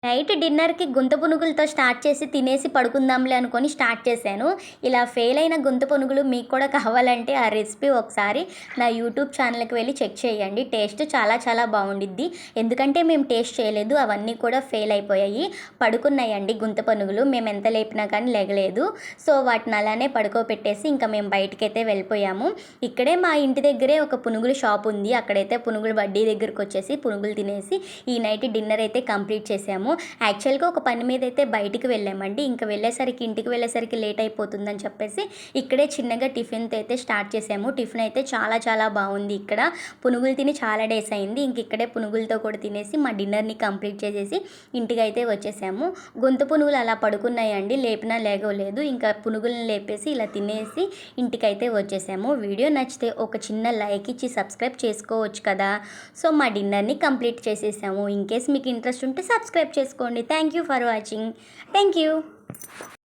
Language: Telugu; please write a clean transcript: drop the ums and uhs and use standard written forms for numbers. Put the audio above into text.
నైట్ డిన్నర్‌కి గుంత పునుగులతో స్టార్ట్ చేసి తినేసి పడుకుందాంలే అనుకోని స్టార్ట్ చేశాను. ఇలా ఫెయిల్ అయిన గుంత పునుగులు మీకు కూడా కావాలంటే ఆ రెసిపీ ఒకసారి నా యూట్యూబ్ ఛానల్‌కి వెళ్ళి చెక్ చేయండి. టేస్ట్ చాలా చాలా బావుండిద్ది. ఎందుకంటే మేము టేస్ట్ చేయలేదు. అవన్నీ కూడా ఫెయిల్ అయిపోయాయి. పడుకున్నాయండి గుంత పునుగులు. మేము ఎంత లేపినా కానీ లెగలేదు. సో వాటిని అలానే పడుకోబెట్టేసి ఇంకా మేము బయటికైతే వెళ్ళిపోయాము. ఇక్కడే మా ఇంటి దగ్గరే ఒక పునుగుల షాప్ ఉంది. అక్కడైతే పునుగుల బడ్డీ దగ్గరకొచ్చేసి పునుగులు తినేసి ఈ నైట్ డిన్నర్ అయితే కంప్లీట్ చేసాము. యాక్చువల్గా ఒక పని మీద అయితే బయటికి వెళ్ళామండి. ఇంకా ఇంటికి వెళ్ళేసరికి లేట్ అయిపోతుందని చెప్పేసి ఇక్కడే చిన్నగా టిఫిన్తో అయితే స్టార్ట్ చేసాము. టిఫిన్ అయితే చాలా చాలా బాగుంది. ఇక్కడ పునుగులు తిని చాలా డేస్ అయింది. ఇంక ఇక్కడే పునుగులతో కూడా తినేసి మా డిన్నర్ని కంప్లీట్ చేసేసి ఇంటికి అయితే వచ్చేసాము. గొంతు పునుగులు అలా పడుకున్నాయండి, లేపినా లేగలేదు. ఇంకా పునుగులను లేపేసి ఇలా తినేసి ఇంటికైతే వచ్చేసాము. వీడియో నచ్చితే ఒక చిన్న లైక్ ఇచ్చి సబ్స్క్రైబ్ చేసుకోవచ్చు కదా. సో మా డిన్నర్ని కంప్లీట్ చేసేసాము. ఇన్కేస్ మీకు ఇంట్రెస్ట్ ఉంటే సబ్స్క్రైబ్ చేసుకోండి. Thank you for watching. Thank you.